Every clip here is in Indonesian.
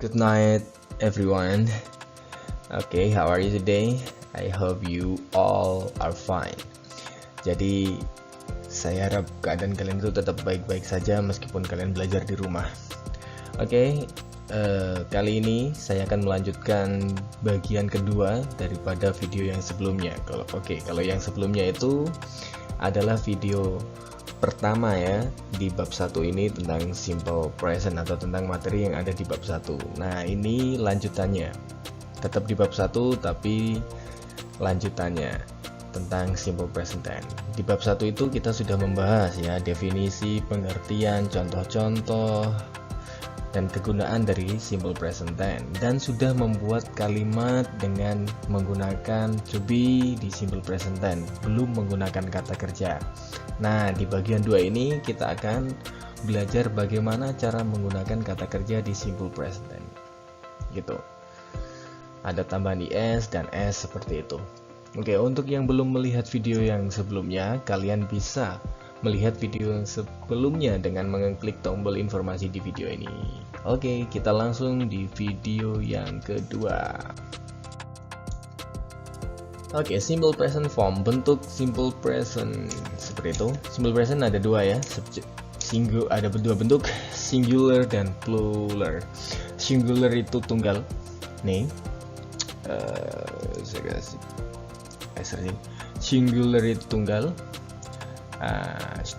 Good night, everyone. Okay, how are you today? I hope you all are fine. Jadi, saya harap keadaan kalian itu tetap baik-baik saja meskipun kalian belajar di rumah. Oke, kali ini saya akan melanjutkan bagian kedua daripada video yang sebelumnya. Kalau yang sebelumnya itu adalah video pertama ya di bab 1 ini tentang simple present atau tentang materi yang ada di bab 1. Nah, ini lanjutannya. Tetap di bab 1 tapi lanjutannya tentang simple present tense. Di bab 1 itu kita sudah membahas ya definisi, pengertian, contoh-contoh dan kegunaan dari simple present tense dan sudah membuat kalimat dengan menggunakan to be di simple present tense, belum menggunakan kata kerja. Nah, di bagian 2 ini kita akan belajar bagaimana cara menggunakan kata kerja di simple present tense. Gitu. Ada tambahan is dan s seperti itu. Oke, untuk yang belum melihat video yang sebelumnya, kalian bisa melihat video yang sebelumnya dengan mengklik tombol informasi di video ini. Oke, kita langsung di video yang kedua. Oke, simple present form, bentuk simple present seperti itu. Simple present ada dua ya, ada dua bentuk, singular dan plural. Singular itu tunggal. Nih, saya kasih searching. Singular itu tunggal.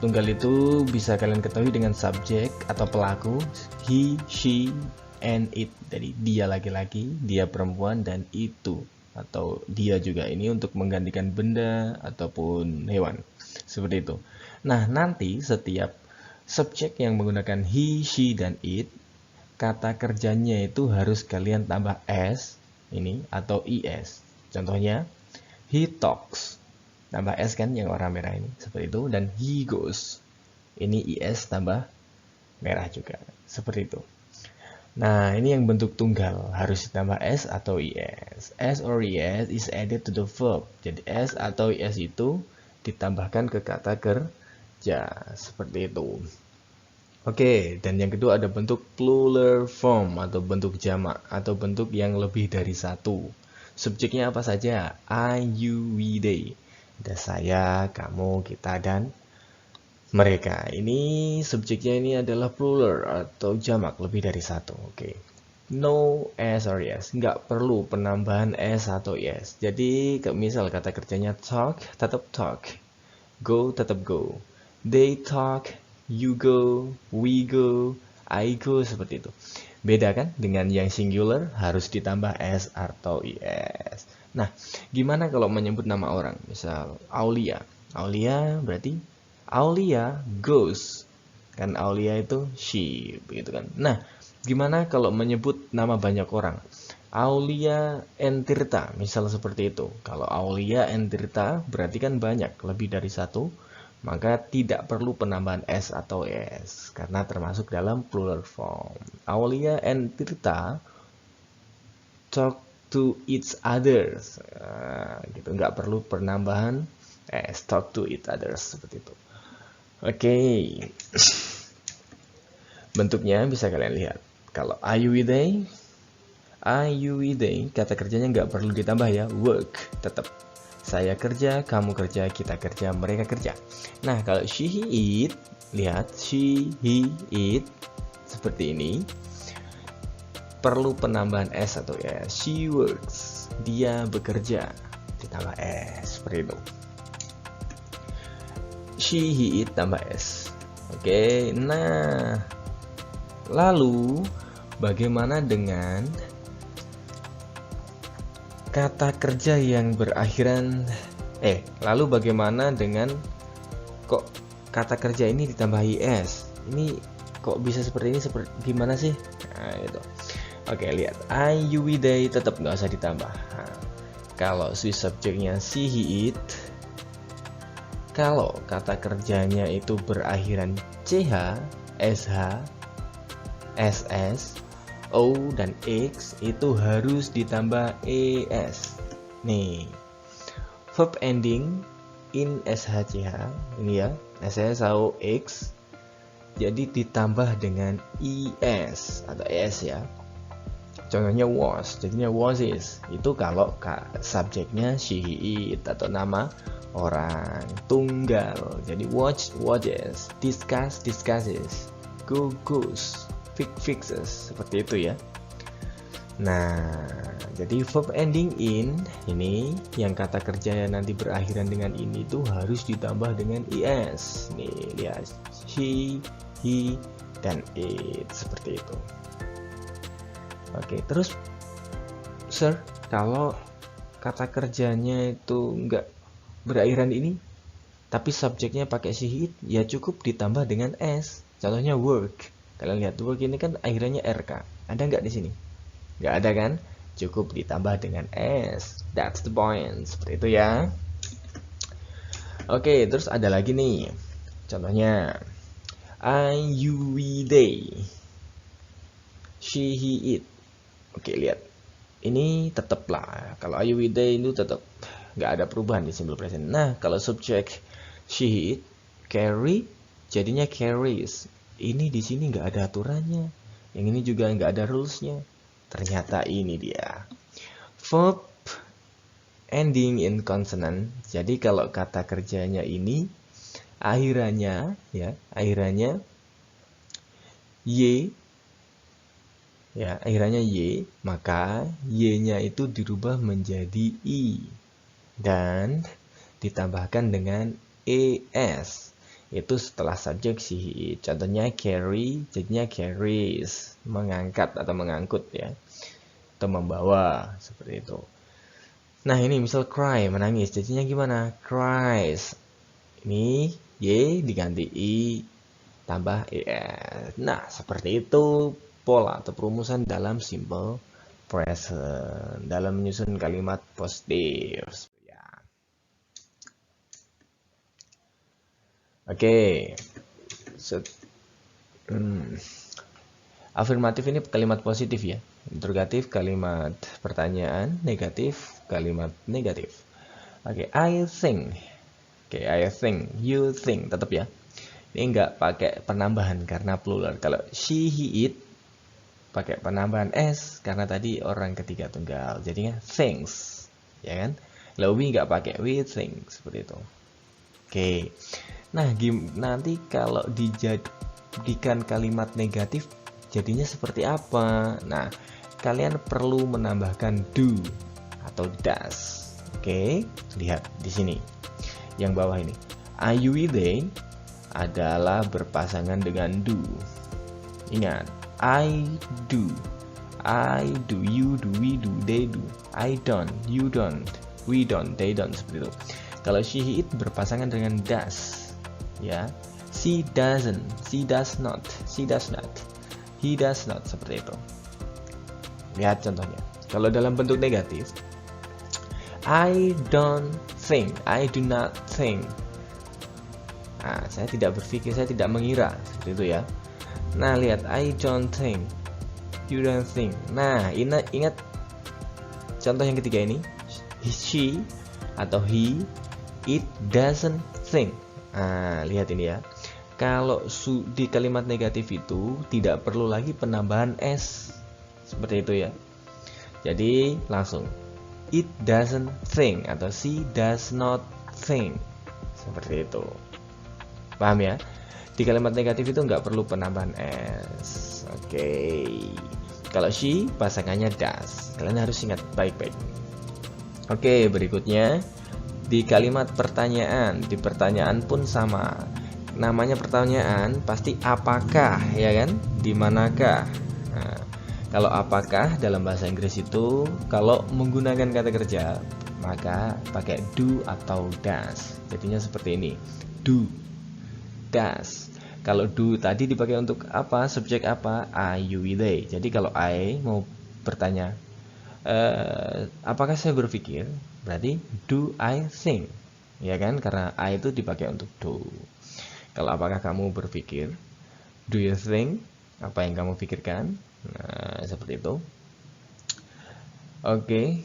Tunggal itu bisa kalian ketahui dengan subjek atau pelaku, he, she, and it. Jadi dia laki-laki, dia perempuan, dan itu atau dia juga ini untuk menggantikan benda ataupun hewan seperti itu. Nah, nanti setiap subjek yang menggunakan he, she, dan it, kata kerjanya itu harus kalian tambah s ini atau is. Contohnya, he talks, tambah s kan yang warna merah ini seperti itu, dan he goes, ini is tambah merah juga seperti itu. Nah, ini yang bentuk tunggal, harus ditambah s atau is. S or is is added to the verb. Jadi s atau is itu ditambahkan ke kata kerja seperti itu. Oke, dan yang kedua ada bentuk plural form atau bentuk jamak atau bentuk yang lebih dari satu. Subjeknya apa saja? I, you, we, they. Ada saya, kamu, kita, dan mereka. Ini subjeknya ini adalah plural atau jamak lebih dari satu. Oke. No s or yes. Nggak perlu penambahan s atau yes. Jadi misal kata kerjanya talk, tetap talk. Go, tetap go. They talk, you go, we go, I go, seperti itu. Beda kan dengan yang singular, harus ditambah s atau is. Nah, gimana kalau menyebut nama orang? Misal Aulia. Aulia berarti Aulia goes. Kan Aulia itu she, begitu kan. Nah, gimana kalau menyebut nama banyak orang? Aulia and Tirta, misal seperti itu. Kalau Aulia and Tirta berarti kan banyak, lebih dari satu. Maka tidak perlu penambahan s atau s karena termasuk dalam plural form. Aulia and Tirta talk to each other, gitu, nggak perlu penambahan s, talk to each other seperti itu. Oke. Bentuknya bisa kalian lihat. Kalau are you with they, kata kerjanya nggak perlu ditambah ya, work, tetap. Saya kerja, kamu kerja, kita kerja, mereka kerja. Nah, kalau she, he, it, lihat, she, he, it, seperti ini. Perlu penambahan s atau s. She works, dia bekerja, ditambah s, seperti itu. She, he, it, tambah s. Oke, nah, lalu bagaimana dengan kata kerja yang berakhiran lalu bagaimana dengan kok kata kerja ini ditambahi s? Ini kok bisa seperti ini, seperti gimana sih? Nah, itu. Oke, lihat. I, you, we, they tetap nggak usah ditambah. Nah, kalau si subjeknya she, he, it, kalau kata kerjanya itu berakhiran ch, sh, ss, o, dan x, itu harus ditambah es. Nih, verb ending in shch, ini ya, ss, o, x, jadi ditambah dengan is atau es ya. Contohnya was, jadinya was is. Itu kalau subjeknya she, he, it atau nama orang tunggal. Jadi watch, watches, discuss, discusses, go, goes, fix, fixes. Seperti itu ya. Nah, jadi verb ending in ini yang kata kerja nanti berakhiran dengan ini tuh harus ditambah dengan es. Nih, lihat. She, he, dan it. Seperti itu. Oke, terus sir, kalau kata kerjanya itu nggak berakhiran ini, tapi subjeknya pakai she, it, ya cukup ditambah dengan s. Contohnya work. Kalian lihat work ini kan akhirannya rk. Ada nggak di sini? Nggak ada kan? Cukup ditambah dengan s. That's the point. Seperti itu ya. Oke, terus ada lagi nih. Contohnya I, you, we, they, she, he, it. Oke, lihat. Ini tetap lah. Kalau I, you, we, they itu tetap nggak ada perubahan di simple present. Nah, kalau subjek she, he, it, carry, jadinya carries. Ini di sini nggak ada aturannya. Yang ini juga nggak ada rulesnya. Ternyata ini dia. Verb ending in consonant. Jadi kalau kata kerjanya ini akhirannya y, ya, akhirannya y, maka y-nya itu dirubah menjadi i dan ditambahkan dengan es. Itu setelah subjek she. Contohnya carry, jadinya carries, mengangkat atau mengangkut ya, atau membawa, seperti itu. Nah, ini misal cry, menangis, jadinya gimana? Cries. Ini y diganti i tambah es. Nah, seperti itu pola atau perumusan dalam simple present dalam menyusun kalimat positif. Ya. Oke. Afirmatif ini kalimat positif ya. Interrogatif kalimat pertanyaan, negatif kalimat negatif. Oke, I think. Oke, I think, you think, tetap ya. Ini enggak pakai penambahan karena plural. Kalau she, he, it pakai penambahan s karena tadi orang ketiga tunggal. Jadinya thinks, ya kan? Kalau we enggak pakai, we think, seperti itu. Oke. Nah, nanti kalau dijadikan kalimat negatif jadinya seperti apa? Nah, kalian perlu menambahkan do atau does. Oke, lihat di sini. Yang bawah ini. I, you, we, they adalah berpasangan dengan do. Ingat, I do, you do, we do, they do. I don't, you don't, we don't, they don't, seperti itu. Kalau she, he, it berpasangan dengan does, ya. She doesn't, she does not, he does not, seperti itu. Lihat contohnya. Kalau dalam bentuk negatif, I don't think, I do not think. Nah, saya tidak berpikir, saya tidak mengira, seperti itu ya. Nah, lihat, I don't think, you don't think. Nah, ingat contoh yang ketiga ini, she atau he, it doesn't think. Nah, lihat ini ya. Kalau di kalimat negatif itu tidak perlu lagi penambahan s, seperti itu ya. Jadi langsung, it doesn't think atau she does not think, seperti itu. Paham ya? Di kalimat negatif itu nggak perlu penambahan s. Oke. Kalau she, pasangannya does. Kalian harus ingat baik-baik. Oke, berikutnya di kalimat pertanyaan. Di pertanyaan pun sama. Namanya pertanyaan pasti apakah, ya kan? Di manakah? Nah, kalau apakah dalam bahasa Inggris itu kalau menggunakan kata kerja maka pakai do atau does. Jadinya seperti ini. Do, does. Kalau do tadi dipakai untuk apa? Subjek apa? I, you, we, they. Jadi kalau I mau bertanya, apakah saya berpikir? Berarti do I think, ya kan? Karena I itu dipakai untuk do. Kalau apakah kamu berpikir? Do you think? Apa yang kamu pikirkan? Nah, seperti itu. Oke.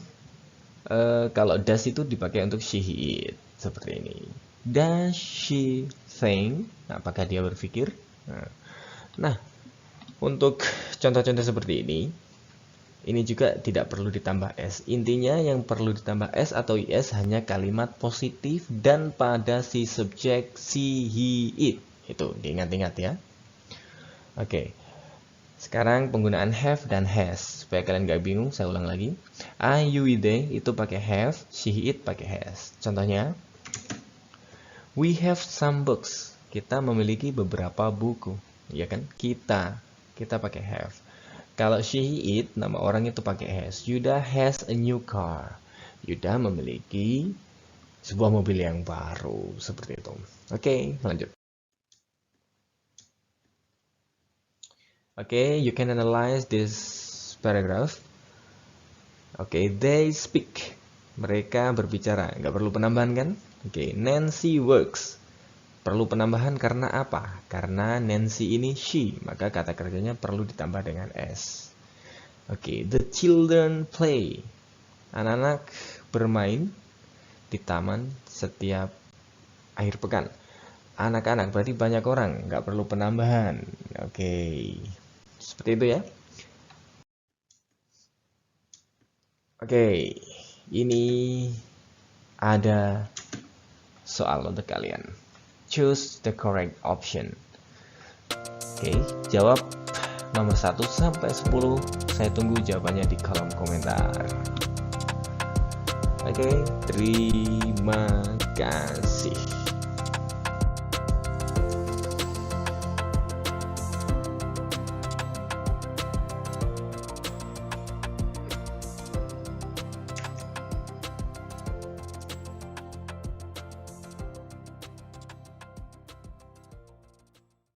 Kalau does itu dipakai untuk she, he, it. Seperti ini. Does she think? Apakah dia berpikir? Nah, untuk contoh-contoh seperti ini, Ini juga tidak perlu ditambah S. Intinya yang perlu ditambah S atau IS hanya kalimat positif dan pada si subjek she, he, it. Itu diingat-ingat ya. Oke. Sekarang penggunaan have dan has. Supaya kalian gak bingung, saya ulang lagi. I, you, they itu pakai have, she, he, it pakai has. Contohnya, we have some books. Kita memiliki beberapa buku. Ya kan? Kita pakai have. Kalau she, it, nama orang itu pakai has. Yuda has a new car. Yuda memiliki sebuah mobil yang baru. Seperti itu. Oke, lanjut. Oke, you can analyze this paragraph. Oke, they speak. Mereka berbicara. Nggak perlu penambahan kan? Oke, Nancy works. Perlu penambahan karena apa? Karena Nancy ini she, maka kata kerjanya perlu ditambah dengan S. Oke, the children play. Anak-anak bermain di taman setiap akhir pekan. Anak-anak berarti banyak orang, nggak perlu penambahan. Oke, seperti itu ya. Oke, ini ada soal untuk kalian. Choose the correct option. Oke, jawab nomor 1 sampai 10. Saya tunggu jawabannya di kolom komentar. Oke, terima kasih.